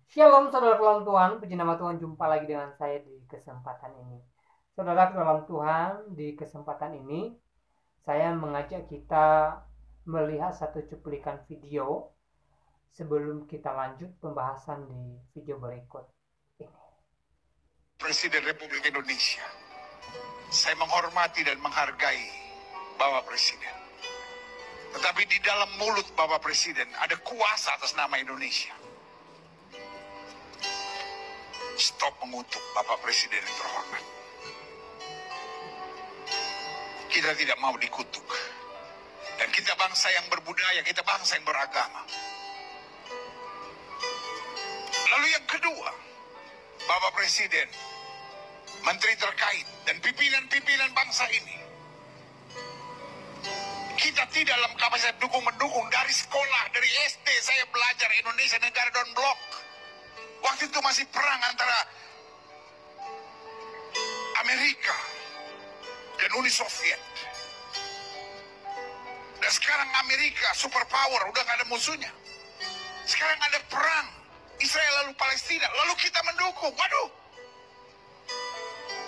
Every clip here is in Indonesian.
Shalom saudara dalam Tuhan, puji nama Tuhan, jumpa lagi dengan saya di kesempatan ini. Saudara dalam Tuhan, di kesempatan ini saya mengajak kita melihat satu cuplikan video sebelum kita lanjut pembahasan di video berikut ini. Presiden Republik Indonesia, saya menghormati dan menghargai Bapak Presiden. Tetapi di dalam mulut Bapak Presiden ada kuasa atas nama Indonesia. Stop mengutuk Bapak Presiden yang terhormat. Kita tidak mau dikutuk. Dan kita bangsa yang berbudaya, kita bangsa yang beragama. Lalu yang kedua, Bapak Presiden, menteri terkait, dan pimpinan-pimpinan bangsa ini, kita tidak dalam kapasitas dukung-mendukung. Dari sekolah, dari SD saya belajar Indonesia negara non blok. Waktu itu masih perang antara Amerika dan Uni Soviet. Dan sekarang Amerika superpower, udah gak ada musuhnya. Sekarang ada perang Israel lalu Palestina, lalu kita mendukung. Waduh,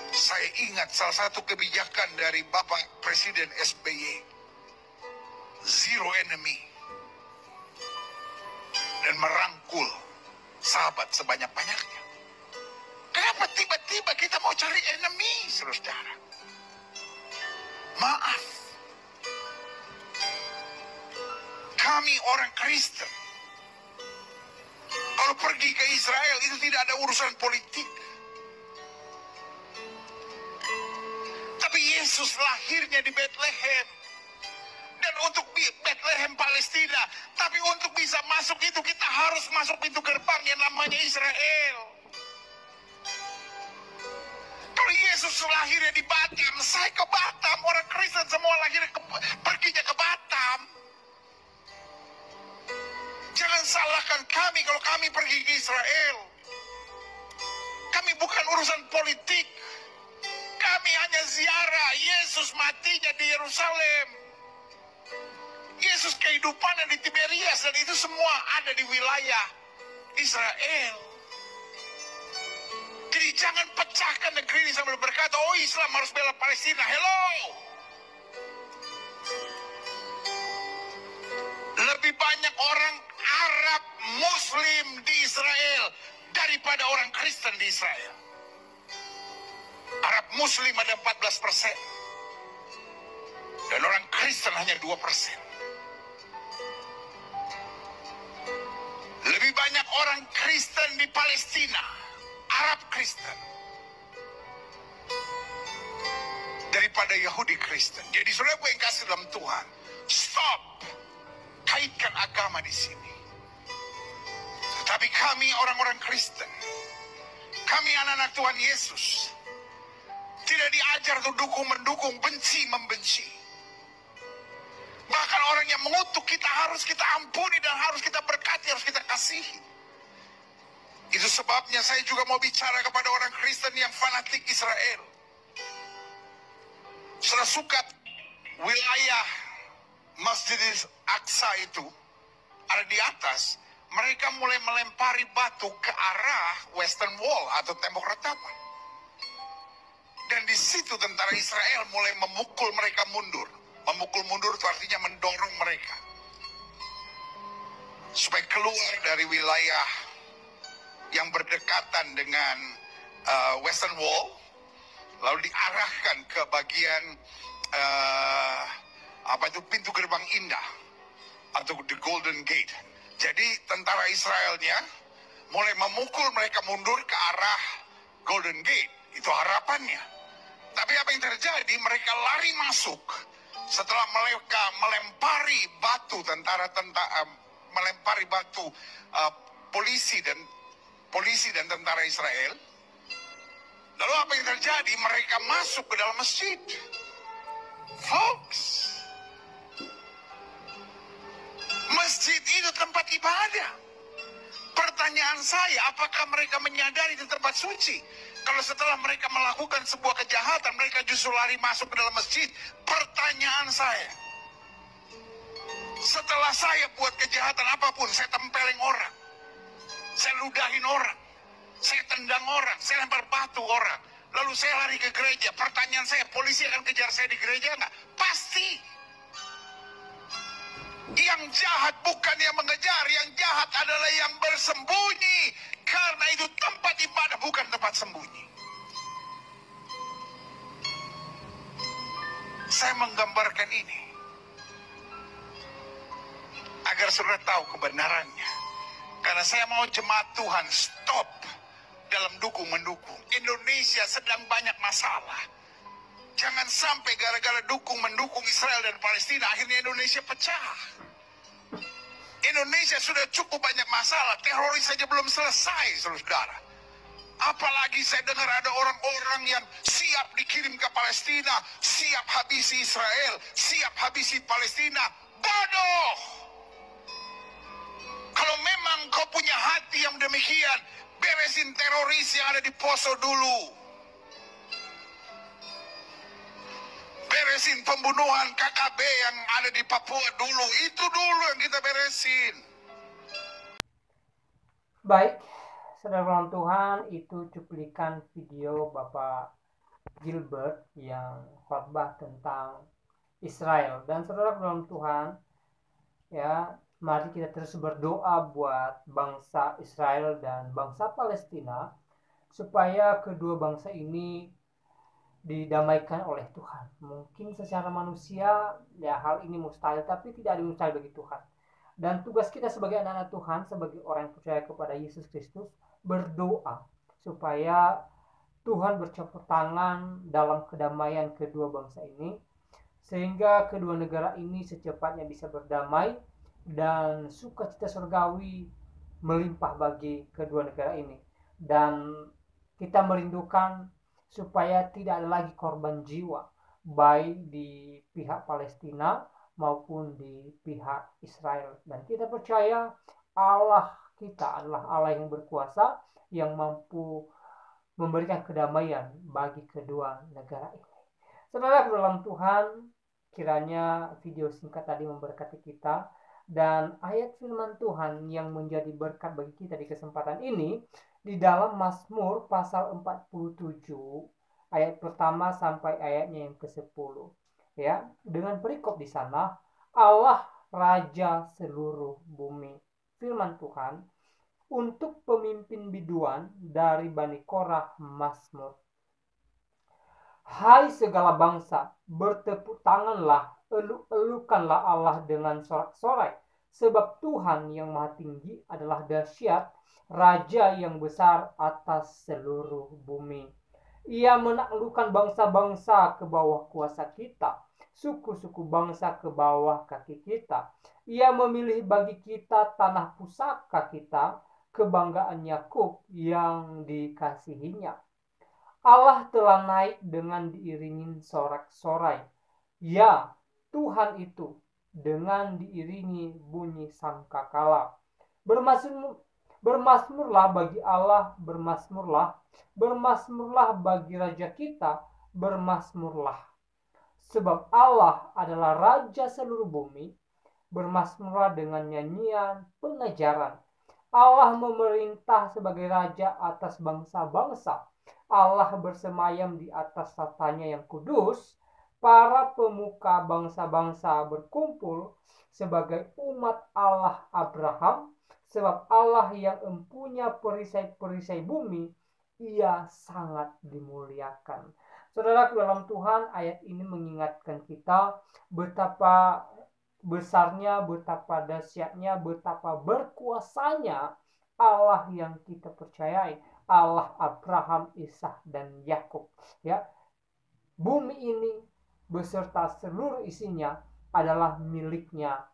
saya ingat salah satu kebijakan dari Bapak Presiden SBY, zero enemy, dan merangkul sahabat sebanyak-banyaknya. Kenapa tiba-tiba kita mau cari enemy, saudara? Maaf, kami orang Kristen, kalau pergi ke Israel itu tidak ada urusan politik. Tapi Yesus lahirnya di Bethlehem. Dan untuk Bethlehem Palestina. Tapi untuk bisa masuk itu kita harus masuk pintu gerbang yang namanya Israel. Kalau Yesus lahirnya di Batam, saya ke Batam. Orang Kristen semua lahirnya perginya ke Batam. Jangan salahkan kami kalau kami pergi ke Israel. Kami bukan urusan politik. Kami hanya ziarah Yesus matinya di Yerusalem. Yesus kehidupannya di Tiberias, dan itu semua ada di wilayah Israel. Jadi jangan pecahkan negeri ini sambil berkata, oh Islam harus bela Palestina. Hello. Lebih banyak orang Arab Muslim di Israel daripada orang Kristen di Israel. Arab Muslim ada 14%. Dan orang Kristen hanya 2%. Lebih banyak orang Kristen di Palestina, Arab Kristen, daripada Yahudi Kristen. Jadi saudara yang kasih dalam Tuhan, stop kaitkan agama di sini. Tetapi kami orang-orang Kristen, kami anak-anak Tuhan Yesus, tidak diajar untuk dukung-mendukung, benci-membenci. Bahkan orang yang mengutuk kita harus kita ampuni dan harus kita berkati, harus kita kasihi. Itu sebabnya saya juga mau bicara kepada orang Kristen yang fanatik Israel. Saudara suka wilayah Masjid Aqsa itu ada di atas, mereka mulai melempari batu ke arah Western Wall atau tembok retapan. Dan di situ tentara Israel mulai memukul mereka mundur. Memukul mundur itu artinya mendorong mereka supaya keluar dari wilayah yang berdekatan dengan Western Wall, lalu diarahkan ke bagian pintu gerbang indah atau the Golden Gate. Jadi tentara Israelnya mulai memukul mereka mundur ke arah Golden Gate. Itu harapannya. Tapi apa yang terjadi? Mereka lari masuk. Setelah mereka melempari batu melempari batu polisi dan tentara Israel, lalu apa yang terjadi? Mereka masuk ke dalam masjid. Folks, masjid itu tempat ibadah. Pertanyaan saya, apakah mereka menyadari itu tempat suci? Kalau setelah mereka melakukan sebuah kejahatan, mereka justru lari masuk ke dalam masjid. Pertanyaan saya, setelah saya buat kejahatan apapun, saya tempeleng orang, Saya ludahin orang, saya tendang orang, saya lempar batu orang. Lalu saya lari ke gereja. Pertanyaan saya, polisi akan kejar saya di gereja nggak? Pasti. Yang jahat bukan yang mengejar, yang jahat adalah yang bersembunyi. Karena itu tempat ibadah bukan tempat sembunyi. Saya menggambarkan ini agar saudara tahu kebenarannya. Karena saya mau jemaat Tuhan stop dalam dukung-mendukung. Indonesia sedang banyak masalah. Jangan sampai gara-gara mendukung Israel dan Palestina, akhirnya Indonesia pecah. Indonesia sudah cukup banyak masalah, teroris saja belum selesai, saudara. Apalagi saya dengar ada orang-orang yang siap dikirim ke Palestina, siap habisi Israel, siap habisi Palestina. Bodoh! Kalau memang kau punya hati yang demikian, beresin teroris yang ada di Poso dulu. Beresin pembunuhan KKB yang ada di Papua dulu. Itu dulu yang kita beresin. Baik, saudara Tuhan, itu cuplikan video Bapak Gilbert yang khotbah tentang Israel. Dan saudara Tuhan, ya, mari kita terus berdoa buat bangsa Israel dan bangsa Palestina supaya kedua bangsa ini didamaikan oleh Tuhan. Mungkin secara manusia ya hal ini mustahil, tapi tidak ada mustahil bagi Tuhan. Dan tugas kita sebagai anak-anak Tuhan, sebagai orang yang percaya kepada Yesus Kristus, berdoa supaya Tuhan bercampur tangan dalam kedamaian kedua bangsa ini, sehingga kedua negara ini secepatnya bisa berdamai dan sukacita surgawi melimpah bagi kedua negara ini. Dan kita merindukan supaya tidak ada lagi korban jiwa, baik di pihak Palestina maupun di pihak Israel. Dan kita percaya Allah kita adalah Allah yang berkuasa, yang mampu memberikan kedamaian bagi kedua negara ini. Saudara dalam Tuhan, kiranya video singkat tadi memberkati kita, dan ayat firman Tuhan yang menjadi berkat bagi kita di kesempatan ini di dalam Mazmur pasal 47 ayat pertama sampai ayatnya yang ke-10. Ya, dengan perikop di sana, Allah Raja seluruh bumi. Firman Tuhan, untuk pemimpin biduan dari Bani Korah Mazmur. Hai segala bangsa, bertepuk tanganlah, eluk-elukanlah Allah dengan sorak-sorai, sebab Tuhan yang maha tinggi adalah dahsyat, Raja yang besar atas seluruh bumi. Ia menaklukkan bangsa-bangsa ke bawah kuasa kita, suku-suku bangsa ke bawah kaki kita. Ia memilih bagi kita tanah pusaka kita, kebanggaan Yakub yang dikasihinya. Allah telah naik dengan diiringi sorak-sorai. Ya, Tuhan itu dengan diiringi bunyi sangkakala. Bermasmurlah bagi Allah, bermasmurlah bagi Raja kita, bermasmurlah. Sebab Allah adalah Raja seluruh bumi, bermasmurlah dengan nyanyian pengajaran. Allah memerintah sebagai Raja atas bangsa-bangsa. Allah bersemayam di atas tahtanya yang kudus. Para pemuka bangsa-bangsa berkumpul sebagai umat Allah Abraham. Sebab Allah yang empunya perisai-perisai bumi, ia sangat dimuliakan. Saudara dalam Tuhan, ayat ini mengingatkan kita betapa besarnya, betapa dahsyatnya, betapa berkuasanya Allah yang kita percayai, Allah Abraham, Ishak dan Yakub. Ya, bumi ini beserta seluruh isinya adalah miliknya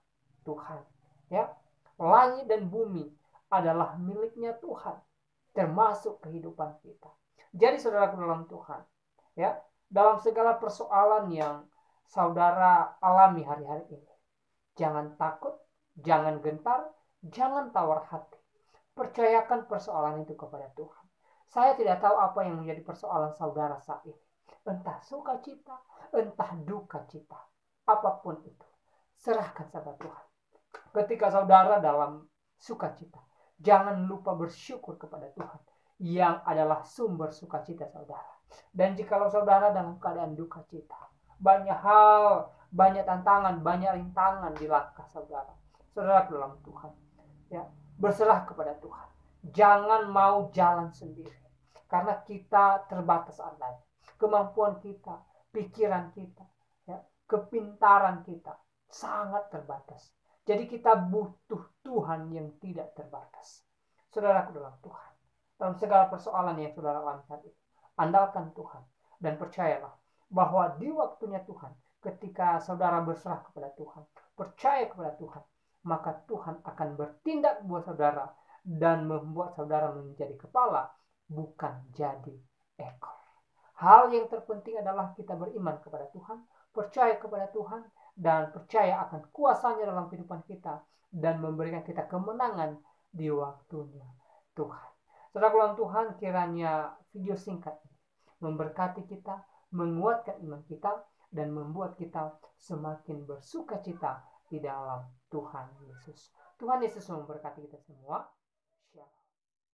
Tuhan. Ya, langit dan bumi adalah miliknya Tuhan, termasuk kehidupan kita. Jadi saudaraku dalam Tuhan, ya, dalam segala persoalan yang saudara alami hari-hari ini, jangan takut, jangan gentar, jangan tawar hati. Percayakan persoalan itu kepada Tuhan. Saya tidak tahu apa yang menjadi persoalan saudara saat ini. Entah sukacita, entah duka cita. Apapun itu, serahkan sama Tuhan. Ketika saudara dalam sukacita, Jangan lupa bersyukur kepada Tuhan yang adalah sumber sukacita saudara. Dan jikalau saudara dalam keadaan duka cita, banyak hal, banyak tantangan, banyak rintangan di langkah saudara. Saudara dalam Tuhan, ya, berserah kepada Tuhan. Jangan mau jalan sendiri, karena kita terbatas adanya. Kemampuan kita, pikiran kita, ya, kepintaran kita sangat terbatas. Jadi kita butuh Tuhan yang tidak terbatas. Saudaraku dalam Tuhan, dalam segala persoalan yang saudara alami saat ini, andalkan Tuhan dan percayalah bahwa di waktunya Tuhan, ketika saudara berserah kepada Tuhan, percaya kepada Tuhan, maka Tuhan akan bertindak buat saudara dan membuat saudara menjadi kepala, bukan jadi ekor. Hal yang terpenting adalah kita beriman kepada Tuhan, percaya kepada Tuhan, dan percaya akan kuasanya dalam kehidupan kita dan memberikan kita kemenangan di waktunya Tuhan. Saudara dalam Tuhan, kiranya video singkat ini memberkati kita, menguatkan iman kita, dan membuat kita semakin bersuka cita di dalam Tuhan Yesus. Tuhan Yesus memberkati kita semua. Shalom.